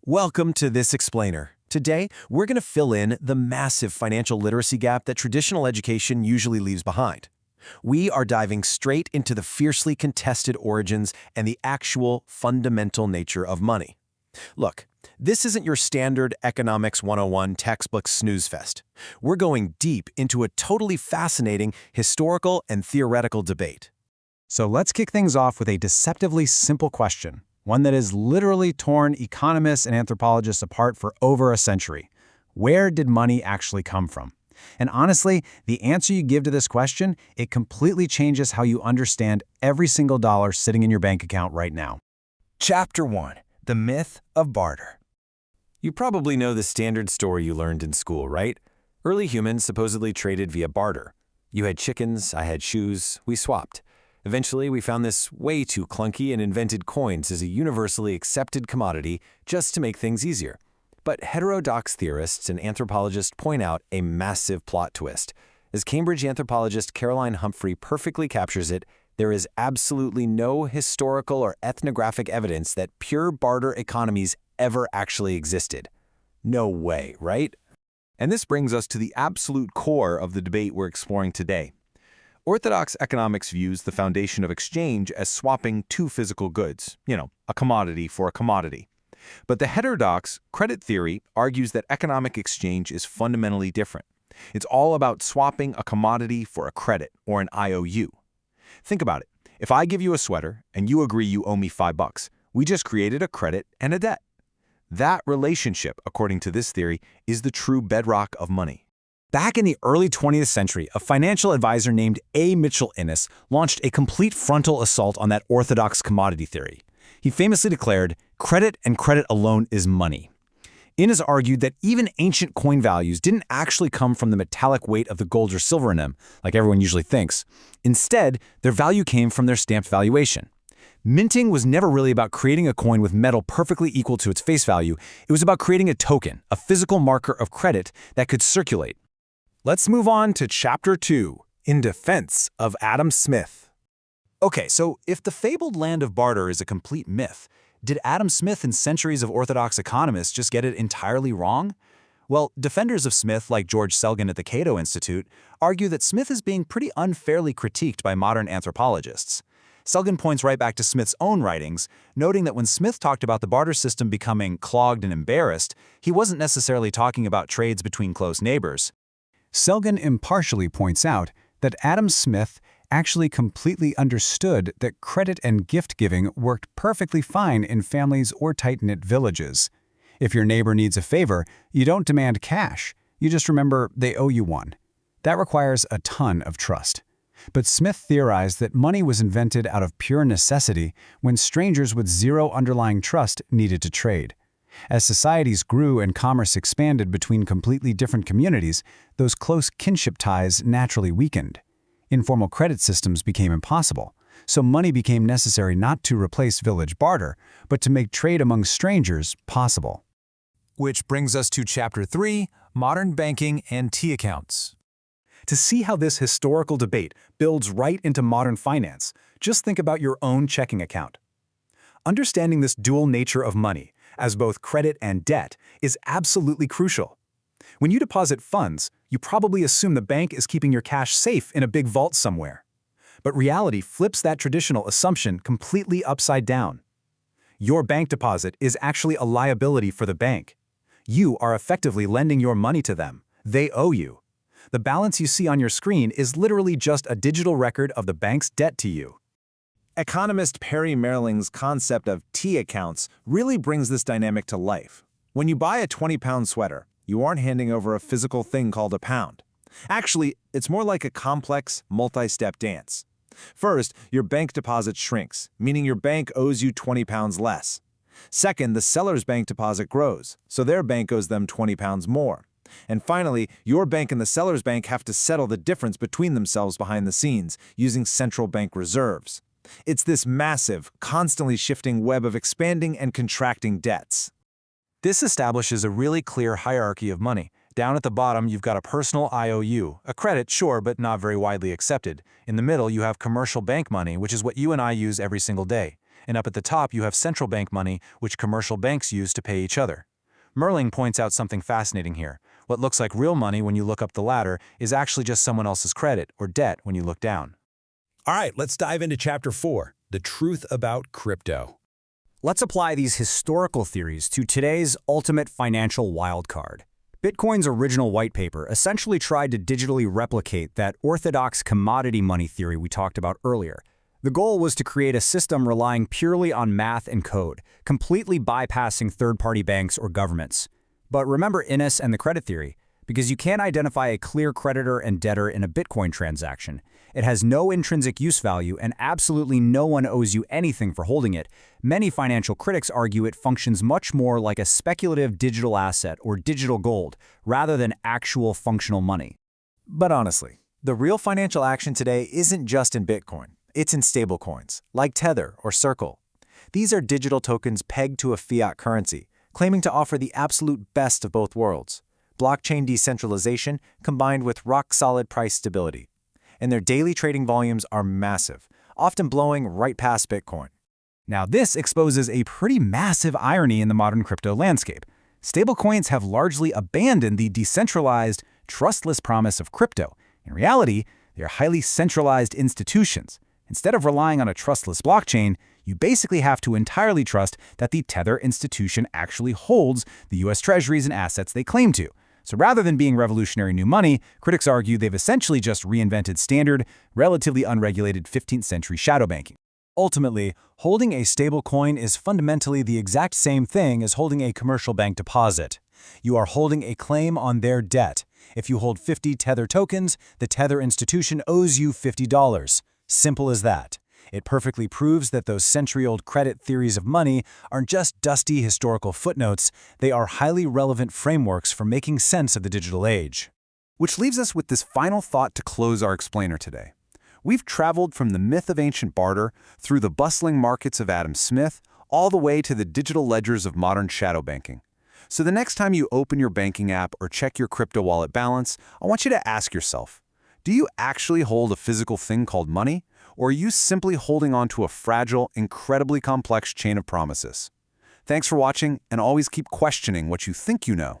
Welcome to This Explainer. Today, we're going to fill in the massive financial literacy gap that traditional education usually leaves behind. We are diving straight into the fiercely contested origins and the actual fundamental nature of money. Look, this isn't your standard Economics 101 textbook snooze fest. We're going deep into a totally fascinating historical and theoretical debate. So let's kick things off with a deceptively simple question, one that has literally torn economists and anthropologists apart for over a century. Where did money actually come from? And honestly, the answer you give to this question, it completely changes how you understand every single dollar sitting in your bank account right now. Chapter 1. The Myth of Barter. You probably know the standard story you learned in school, right? Early humans supposedly traded via barter. You had chickens, I had shoes, we swapped. Eventually, we found this way too clunky and invented coins as a universally accepted commodity just to make things easier. But heterodox theorists and anthropologists point out a massive plot twist. As Cambridge anthropologist Caroline Humphrey perfectly captures it, there is absolutely no historical or ethnographic evidence that pure barter economies ever actually existed. No way, right? And this brings us to the absolute core of the debate we're exploring today. Orthodox economics views the foundation of exchange as swapping two physical goods, a commodity for a commodity. But the heterodox credit theory argues that economic exchange is fundamentally different. It's all about swapping a commodity for a credit, or an IOU. Think about it. If I give you a sweater and you agree you owe me $5, we just created a credit and a debt. That relationship, according to this theory, is the true bedrock of money. Back in the early 20th century, a financial advisor named A. Mitchell Innes launched a complete frontal assault on that orthodox commodity theory. He famously declared, "Credit and credit alone is money." Innes argued that even ancient coin values didn't actually come from the metallic weight of the gold or silver in them, like everyone usually thinks. Instead, their value came from their stamped valuation. Minting was never really about creating a coin with metal perfectly equal to its face value. It was about creating a token, a physical marker of credit that could circulate. Let's move on to Chapter 2, In Defense of Adam Smith. Okay, so if the fabled land of barter is a complete myth, did Adam Smith and centuries of orthodox economists just get it entirely wrong? Well, defenders of Smith, like George Selgin at the Cato Institute, argue that Smith is being pretty unfairly critiqued by modern anthropologists. Selgin points right back to Smith's own writings, noting that when Smith talked about the barter system becoming clogged and embarrassed, he wasn't necessarily talking about trades between close neighbors. Selgin impartially points out that Adam Smith actually completely understood that credit and gift-giving worked perfectly fine in families or tight-knit villages. If your neighbor needs a favor, you don't demand cash. You just remember they owe you one. That requires a ton of trust. But Smith theorized that money was invented out of pure necessity when strangers with zero underlying trust needed to trade. As societies grew and commerce expanded between completely different communities, those close kinship ties naturally weakened. Informal credit systems became impossible, so money became necessary not to replace village barter, but to make trade among strangers possible. Which brings us to Chapter 3, Modern Banking and T Accounts. To see how this historical debate builds right into modern finance, just think about your own checking account. Understanding this dual nature of money, as both credit and debt, is absolutely crucial. When you deposit funds, you probably assume the bank is keeping your cash safe in a big vault somewhere. But reality flips that traditional assumption completely upside down. Your bank deposit is actually a liability for the bank. You are effectively lending your money to them. They owe you. The balance you see on your screen is literally just a digital record of the bank's debt to you. Economist Perry Merling's concept of T accounts really brings this dynamic to life. When you buy a 20-pound sweater, you aren't handing over a physical thing called a pound. Actually, it's more like a complex, multi-step dance. First, your bank deposit shrinks, meaning your bank owes you 20 pounds less. Second, the seller's bank deposit grows, so their bank owes them 20 pounds more. And finally, your bank and the seller's bank have to settle the difference between themselves behind the scenes, using central bank reserves. It's this massive, constantly shifting web of expanding and contracting debts. This establishes a really clear hierarchy of money. Down at the bottom, you've got a personal IOU, a credit, sure, but not very widely accepted. In the middle, you have commercial bank money, which is what you and I use every single day. And up at the top, you have central bank money, which commercial banks use to pay each other. Merling points out something fascinating here. What looks like real money when you look up the ladder is actually just someone else's credit or debt when you look down. All right, let's dive into Chapter 4, The Truth About Crypto. Let's apply these historical theories to today's ultimate financial wildcard. Bitcoin's original white paper essentially tried to digitally replicate that orthodox commodity money theory we talked about earlier. The goal was to create a system relying purely on math and code, completely bypassing third-party banks or governments. But remember Innes and the credit theory, because you can't identify a clear creditor and debtor in a Bitcoin transaction. It has no intrinsic use value and absolutely no one owes you anything for holding it. Many financial critics argue it functions much more like a speculative digital asset or digital gold rather than actual functional money. But honestly, the real financial action today isn't just in Bitcoin. It's in stablecoins, like Tether or Circle. These are digital tokens pegged to a fiat currency, claiming to offer the absolute best of both worlds: blockchain decentralization combined with rock-solid price stability. And their daily trading volumes are massive, often blowing right past Bitcoin. Now, this exposes a pretty massive irony in the modern crypto landscape. Stablecoins have largely abandoned the decentralized, trustless promise of crypto. In reality, they are highly centralized institutions. Instead of relying on a trustless blockchain, you basically have to entirely trust that the Tether institution actually holds the U.S. Treasuries and assets they claim to. So rather than being revolutionary new money, critics argue they've essentially just reinvented standard, relatively unregulated 15th century shadow banking. Ultimately, holding a stable coin is fundamentally the exact same thing as holding a commercial bank deposit. You are holding a claim on their debt. If you hold 50 Tether tokens, the Tether institution owes you $50. Simple as that. It perfectly proves that those century-old credit theories of money aren't just dusty historical footnotes, they are highly relevant frameworks for making sense of the digital age. Which leaves us with this final thought to close our explainer today. We've traveled from the myth of ancient barter through the bustling markets of Adam Smith, all the way to the digital ledgers of modern shadow banking. So the next time you open your banking app or check your crypto wallet balance, I want you to ask yourself, do you actually hold a physical thing called money? Or are you simply holding on to a fragile, incredibly complex chain of promises? Thanks for watching, and always keep questioning what you think you know.